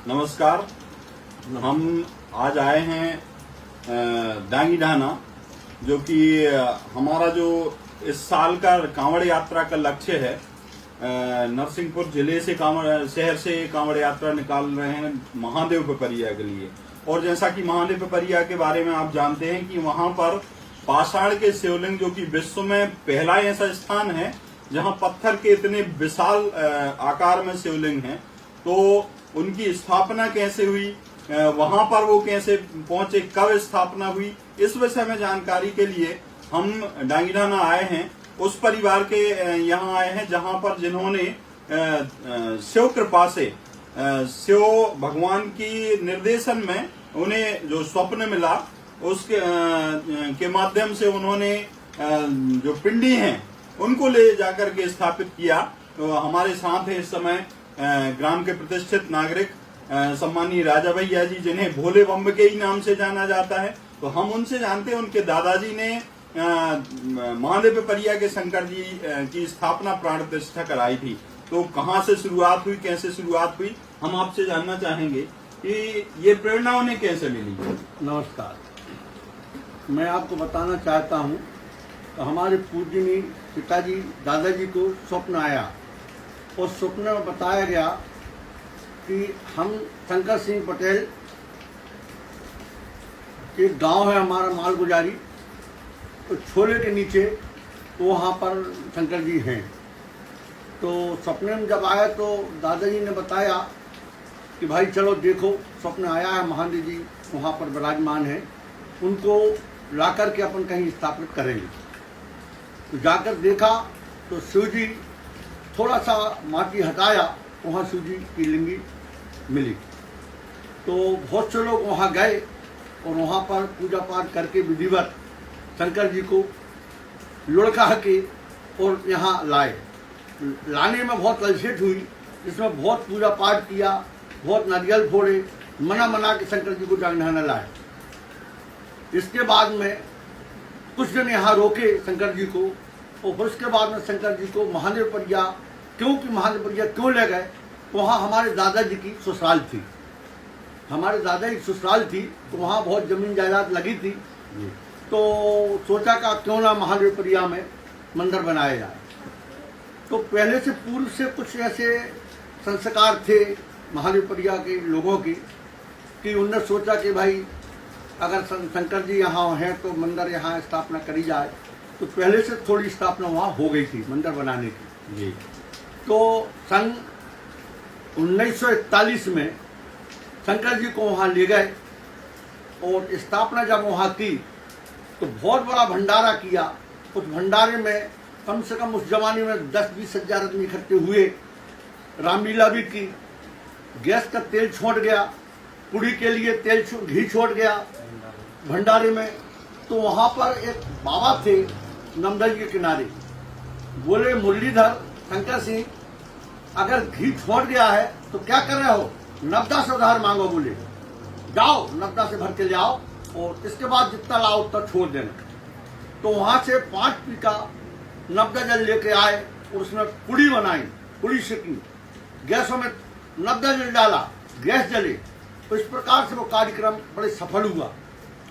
नमस्कार। हम आज आए हैं डांगी ढाना, जो कि हमारा जो इस साल का कांवड़ यात्रा का लक्ष्य है। नरसिंहपुर जिले से शहर से कांवड़ यात्रा निकाल रहे हैं महादेव पिपरिया के लिए। और जैसा कि महादेव पिपरिया के बारे में आप जानते हैं कि वहां पर पाषाण के शिवलिंग, जो कि विश्व में पहला ऐसा स्थान है जहां पत्थर के इतने विशाल आकार में शिवलिंग हैं, तो उनकी स्थापना कैसे हुई, वहां पर वो कैसे पहुंचे, कब स्थापना हुई, इस विषय में जानकारी के लिए हम डांगी ढाना आए हैं। उस परिवार के यहाँ आए हैं जहां पर जिन्होंने शिव कृपा से, शिव भगवान की निर्देशन में उन्हें जो स्वप्न मिला, उसके के माध्यम से उन्होंने जो पिंडी हैं उनको ले जाकर के स्थापित किया। तो हमारे साथ है इस समय ग्राम के प्रतिष्ठित नागरिक सम्मानीय राजा भैया जी, जिन्हें भोले बम्ब के ही नाम से जाना जाता है। तो हम उनसे जानते हैं, उनके दादाजी ने महादेव पिपरिया के शंकर जी की स्थापना प्राण प्रतिष्ठा कराई थी। तो कहाँ से शुरुआत हुई, कैसे शुरुआत हुई, हम आपसे जानना चाहेंगे कि ये प्रेरणा उन्हें कैसे मिली। नमस्कार। मैं आपको बताना चाहता हूँ, तो हमारे पूजनीय पिताजी दादाजी को स्वप्न आया। उस स्वप्न में बताया गया कि हम शंकर सिंह पटेल, एक गांव है हमारा मालगुजारी, तो छोले के नीचे, तो वहाँ पर शंकर जी हैं। तो सपने में जब आया तो दादाजी ने बताया कि भाई चलो देखो, स्वप्न आया है, महादेव जी वहाँ पर विराजमान है, उनको ला करके अपन कहीं स्थापित करेंगे। तो जाकर देखा तो शिव जी, थोड़ा सा माटी हटाया, वहाँ शिव जी की लिंगी मिली। तो बहुत से लोग वहाँ गए और वहाँ पर पूजा पाठ करके विधिवत शंकर जी को लुढ़का के और यहाँ लाए। लाने में बहुत अलसेट हुई, इसमें बहुत पूजा पाठ किया, बहुत नारियल फोड़े, मना के शंकर जी को डांगी ढाना लाए। इसके बाद में कुछ दिन यहाँ रोके शंकर जी को, और फिर उसके बाद में शंकर जी को महादेव पिपरिया, क्योंकि महादेव पिपरिया क्यों ले गए, वहाँ हमारे दादाजी की ससुराल थी। हमारे दादा की ससुराल थी, तो वहाँ बहुत जमीन जायदाद लगी थी। तो सोचा का क्यों ना महादेव पिपरिया में मंदिर बनाया जाए। तो पहले से पूर्व से कुछ ऐसे संस्कार थे महादेव पिपरिया के लोगों की, कि उन्होंने सोचा कि भाई अगर शंकर जी यहाँ हैं तो मंदिर यहाँ स्थापना करी जाए। तो पहले से थोड़ी स्थापना वहाँ हो गई थी मंदिर बनाने की जी। तो सन 1941 में शंकर जी को वहाँ ले गए और स्थापना जब वहाँ की तो बहुत बड़ा भंडारा किया। उस भंडारे में कम से कम उस जमाने में 10-20 हजार आदमी इकट्ठे हुए। रामलीला भी की, गैस का तेल छोड़ गया, पूड़ी के लिए घी छोड़ गया भंडारे में। तो वहाँ पर एक बाबा थे नर्मदा जी के किनारे, बोले मुरलीधर शंकर सिंह, अगर घी छोड़ गया है तो क्या कर रहे हो, नर्मदा से उधार मांगो। बोले जाओ नर्मदा से भर के ले आओ और इसके बाद जितना लाओ उतना छोड़ देना। तो वहां से 5 पीका नर्मदा जल लेके आए और उसमें पुड़ी बनाई, पुड़ी सेकी, गैसों में नर्मदा जल डाला, गैस जले। तो इस प्रकार से वो कार्यक्रम बड़े सफल हुआ।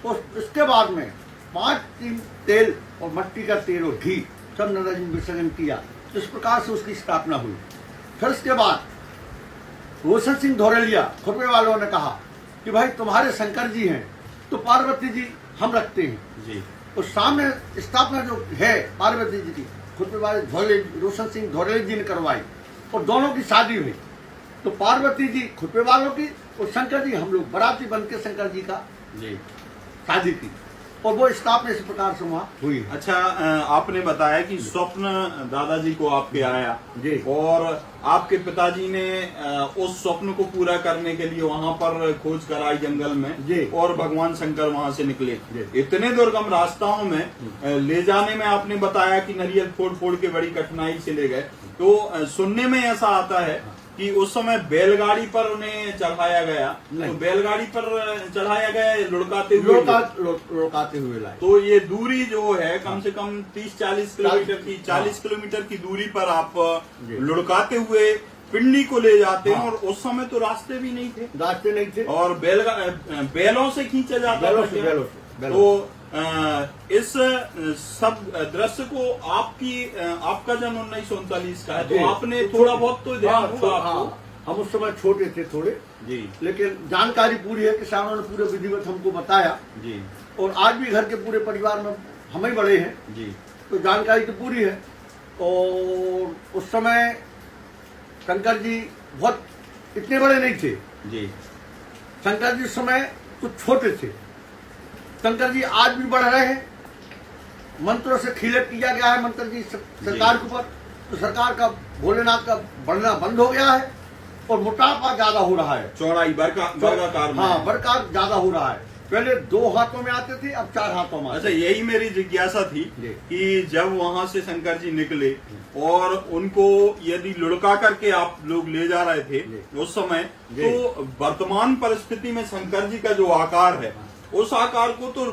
तो इसके बाद में 5 टीम तेल और मट्टी का तेल और घी सब नर्मदा जी में विसर्जन किया। तो इस प्रकार से उसकी स्थापना हुई। फिर उसके बाद रोशन सिंह धोरेलिया खुरपे वालों ने कहा कि भाई तुम्हारे शंकर जी हैं तो पार्वती जी हम रखते हैं जी। और सामने स्थापना जो है पार्वती जी की, खुरपे वाले रोशन सिंह धोरेलिया जी ने करवाई और दोनों की शादी हुई। तो पार्वती जी खुरपे वालों की और शंकर जी, हम लोग बराती बन के शंकर जी का जी शादी की और वो स्थापना इस प्रकार से वहाँ हुई। अच्छा, आपने बताया कि स्वप्न दादाजी को आपके आया जी, और आपके पिताजी ने उस स्वप्न को पूरा करने के लिए वहाँ पर खोज कराई जंगल में जी, और भगवान शंकर वहाँ से निकले। इतने दुर्गम रास्ताओं में ले जाने में आपने बताया कि नारियल फोड़ के बड़ी कठिनाई से ले गए। तो सुनने में ऐसा आता है कि उस समय बैलगाड़ी पर उन्हें चढ़ाया गया। तो बैलगाड़ी पर चढ़ाया गया लुढ़काते हुए लाए। तो ये दूरी जो है कम से कम 30-40 किलोमीटर की, 40 किलोमीटर की दूरी पर आप लुढ़काते हुए पिंडी को ले जाते हैं, हाँ। और उस समय तो रास्ते भी नहीं थे, रास्ते नहीं थे, और बैलों से खींचा जाता बैलों था से, क्या? बैलों से। तो इस सब दृश्य को आपका जन्म 1939 का है, जी। तो आपने थोड़ा बहुत तो ध्यान हाँ, होगा आपको। हाँ, हम उस समय छोटे थे थोड़े, जी लेकिन जानकारी पूरी है, किसानों ने पूरे विधिवत हमको बताया, जी और आज भी घर के पूरे परिवार में हम ही बड़े हैं, जी तो जानकारी तो पूरी है। और उस समय शंकर जी बहुत इतने बड़े नहीं थे, जी शंकर जी उस समय कुछ छोटे थे। शंकर जी आज भी बढ़ रहे हैं, मंत्रों से खिलत किया गया है मंत्र जी सरकार के ऊपर, तो सरकार का भोलेनाथ का बढ़ना बंद हो गया है, और मोटापा ज्यादा हो रहा है, चौड़ाई वर्गाकार में। हाँ, वर्गाकार ज्यादा हो रहा है। पहले 2 हाथों में आते थे, अब 4 हाथों में अच्छा, आते यही मेरी जिज्ञासा थी जी। कि जब वहां से शंकर जी निकले और उनको यदि लुढ़का करके आप लोग ले जा रहे थे जी। उस समय, जी। तो वर्तमान परिस्थिति में शंकर जी का जो आकार है, उस आकार को तो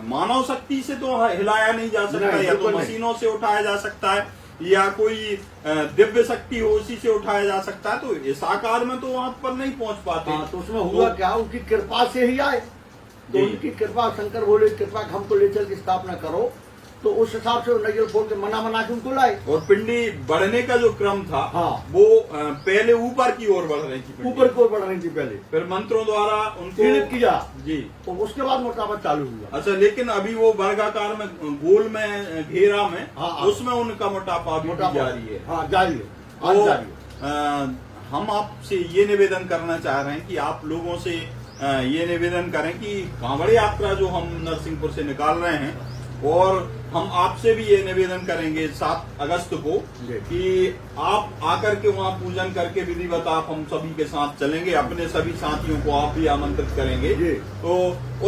मानव शक्ति से तो हिलाया नहीं जा सकता, नहीं, या तो बिल्कुल नहीं। मशीनों से उठाया जा सकता है, या कोई दिव्य शक्ति हो उसी से उठाया जा सकता है, तो इस आकार में तो वहां पर नहीं पहुंच पाते। हाँ, तो उसमें हुआ क्या, उनकी कृपा से ही आए, तो जी। उनकी कृपा, शंकर बोले कृपा हमको ले चल के स्थापना करो, तो उस हिसाब से नजर खोल के मना के उनको लाए। और पिंडी बढ़ने का जो क्रम था, हाँ। वो पहले ऊपर की ओर बढ़ रही थी पिंडी। ऊपर को बढ़ रही थी पहले, फिर मंत्रों द्वारा उनको पीड़ित किया, जी। और उसके बाद मोटापा चालू हुआ। अच्छा, लेकिन अभी वो वर्गाकार में, गोल में, घेरा में, हाँ, हाँ। उसमें उनका मोटापा अभी भी जारी है। हाँ, जारी है, आज तो जारी है। हम आपसे ये निवेदन करना चाह रहे हैं कि आप लोगों से ये निवेदन करें कि कांवड़ यात्रा जो हम नरसिंहपुर से निकाल रहे हैं, और हम आपसे भी ये निवेदन करेंगे 7 अगस्त को जी। कि आप आकर के वहाँ पूजन करके विधिवत आप हम सभी के साथ चलेंगे, अपने सभी साथियों को आप भी आमंत्रित करेंगे। जी। तो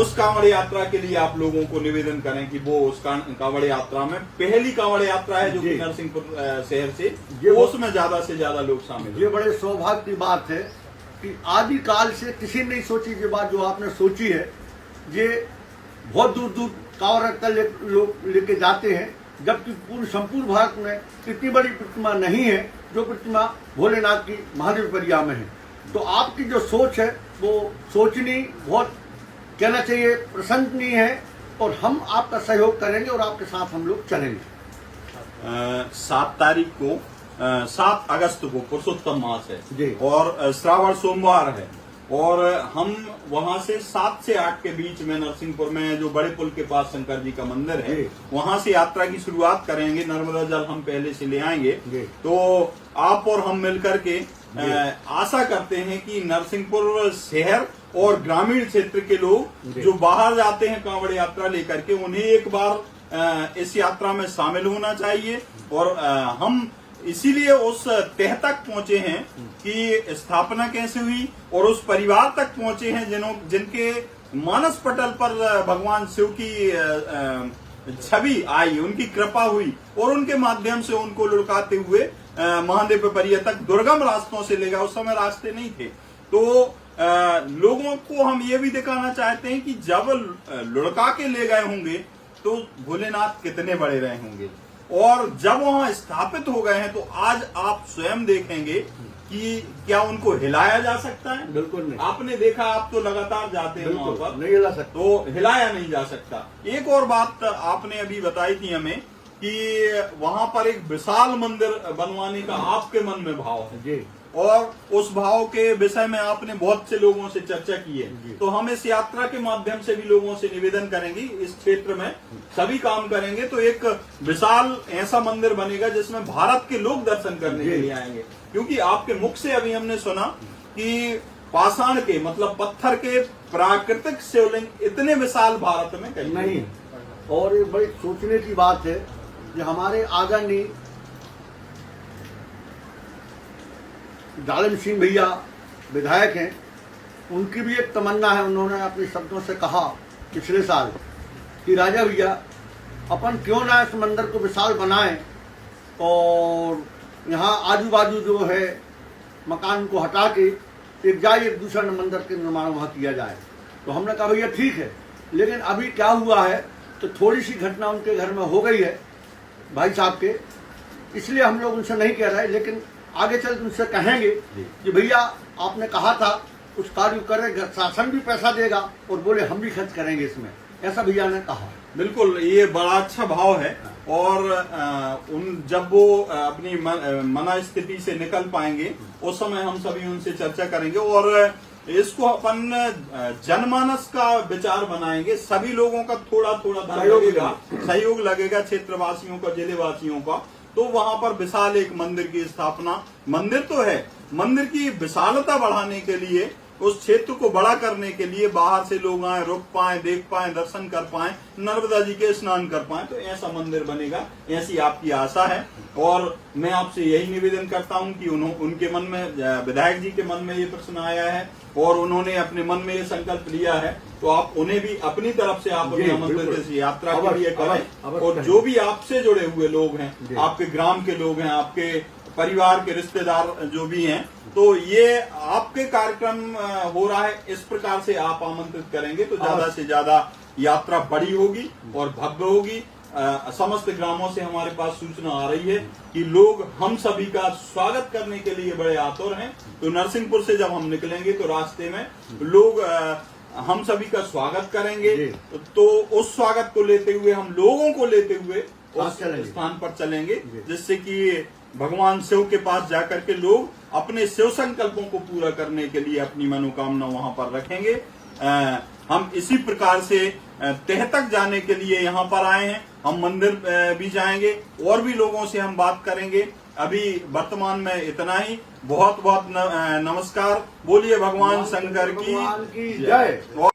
उस कांवड़ यात्रा के लिए आप लोगों को निवेदन करें कि वो उस कांवड़ यात्रा में पहली कांवड़ यात्रा है जो कि जी। नरसिंहपुर शहर से, ये वो- उसमें ज्यादा से ज्यादा लोग शामिल ये हों। बड़े सौभाग्य की बात है कि आदि काल से किसी ने नहीं सोची ये बात जो आपने सोची है। ये बहुत दूर दूर कांवड़ यात्रा लोग लेके जाते हैं, जबकि पूर्ण संपूर्ण भारत में इतनी बड़ी प्रतिमा नहीं है जो प्रतिमा भोलेनाथ की महादेव परिया में है। तो आपकी जो सोच है वो सोचनी बहुत, कहना चाहिए, प्रशंसनीय है, और हम आपका सहयोग करेंगे और आपके साथ हम लोग चलेंगे। 7 तारीख को 7 अगस्त को पुरुषोत्तम मास है जी। और श्रावण सोमवार है, और हम वहां से 7 से 8 के बीच में नरसिंहपुर में जो बड़े पुल के पास शंकर जी का मंदिर है, जी। वहां से यात्रा की शुरुआत करेंगे। नर्मदा जल हम पहले से ले आएंगे। जी। तो आप और हम मिलकर के आशा करते हैं कि नरसिंहपुर शहर और ग्रामीण क्षेत्र के लोग जी। जो बाहर जाते हैं कांवड़ यात्रा लेकर के, उन्हें एक बार इस यात्रा में शामिल होना चाहिए। और हम इसीलिए उस तह तक पहुंचे हैं कि स्थापना कैसे हुई, और उस परिवार तक पहुंचे हैं जिनके मानस पटल पर भगवान शिव की छवि आई, उनकी कृपा हुई, और उनके माध्यम से उनको लुढ़काते हुए महादेव परिया तक दुर्गम रास्तों से ले गया। उस समय रास्ते नहीं थे, तो लोगों को हम ये भी दिखाना चाहते हैं कि जब लुढ़का के ले गए होंगे तो भोलेनाथ कितने बड़े रहे होंगे, और जब वहां स्थापित हो गए हैं तो आज आप स्वयं देखेंगे कि क्या उनको हिलाया जा सकता है। बिल्कुल नहीं, आपने देखा, आप तो लगातार जाते हैं वहां बिल्कुल पर, नहीं हिला सकते। तो हिलाया नहीं जा सकता। एक और बात आपने अभी बताई थी हमें कि वहां पर एक विशाल मंदिर बनवाने का आपके मन में भाव है, जी। और उस भाव के विषय में आपने बहुत से लोगों से चर्चा की जी। है। तो हम इस यात्रा के माध्यम से भी लोगों से निवेदन करेंगे, इस क्षेत्र में सभी काम करेंगे तो एक विशाल ऐसा मंदिर बनेगा जिसमें भारत के लोग दर्शन करने के लिए आएंगे। क्योंकि आपके मुख से अभी हमने सुना कि पाषाण के, मतलब पत्थर के प्राकृतिक शिवलिंग इतने विशाल भारत में कहीं नहीं। और ये बड़ी सोचने की बात है कि हमारे आदरणीय जालिम सिंह भैया विधायक हैं, उनकी भी एक तमन्ना है। उन्होंने अपने शब्दों से कहा पिछले साल कि राजा भैया अपन क्यों ना इस मंदिर को विशाल बनाएं, और यहाँ आजू बाजू जो है मकान को हटा के एक दूसरा मंदिर के निर्माण वहाँ किया जाए। तो हमने कहा भैया ठीक है, लेकिन अभी क्या हुआ है, तो थोड़ी सी घटना उनके घर में हो गई है भाई साहब के, इसलिए हम लोग उनसे नहीं कह रहे। लेकिन आगे चल उनसे कहेंगे कि भैया आपने कहा था उस कार्य को करेंगे, शासन भी पैसा देगा और बोले हम भी खर्च करेंगे इसमें, ऐसा भैया ने कहा। बिल्कुल, ये बड़ा अच्छा भाव है। और जब वो अपनी मना स्थिति से निकल पाएंगे उस समय हम सभी उनसे चर्चा करेंगे और इसको अपन जनमानस का विचार बनाएंगे। सभी लोगों का थोड़ा थोड़ा सहयोग लगेगा, क्षेत्रवासियों का, जिलेवासियों का। तो वहां पर विशाल एक मंदिर की स्थापना, मंदिर तो है, मंदिर की विशालता बढ़ाने के लिए, उस क्षेत्र को बड़ा करने के लिए बाहर से लोग आए, रुक पाए, देख पाए, दर्शन कर पाए, नर्मदा जी के स्नान कर पाए, तो ऐसा मंदिर बनेगा, ऐसी आपकी आशा है। और मैं आपसे यही निवेदन करता हूं कि उनके मन में, विधायक जी के मन में ये प्रश्न आया है और उन्होंने अपने मन में ये संकल्प लिया है, तो आप उन्हें भी अपनी तरफ से आप उन्हें आमंत्रित यात्रा के लिए करें। और जो भी आपसे जुड़े हुए लोग हैं, आपके ग्राम के लोग हैं, आपके परिवार के रिश्तेदार जो भी हैं, तो ये आपके कार्यक्रम हो रहा है, इस प्रकार से आप आमंत्रित करेंगे तो ज्यादा से ज्यादा यात्रा बड़ी होगी और भव्य होगी। समस्त ग्रामों से हमारे पास सूचना आ रही है कि लोग हम सभी का स्वागत करने के लिए बड़े आतुर हैं। तो नरसिंहपुर से जब हम निकलेंगे तो रास्ते में लोग हम सभी का स्वागत करेंगे, तो उस स्वागत को लेते हुए, हम लोगों को लेते हुए उस स्थान पर चलेंगे, जिससे कि भगवान शिव के पास जाकर के लोग अपने शिव संकल्पों को पूरा करने के लिए अपनी मनोकामना वहां पर रखेंगे। हम इसी प्रकार से तह तक जाने के लिए यहाँ पर आए हैं। हम मंदिर भी जाएंगे और भी लोगों से हम बात करेंगे। अभी वर्तमान में इतना ही। बहुत बहुत नमस्कार। बोलिए भगवान शंकर की जय।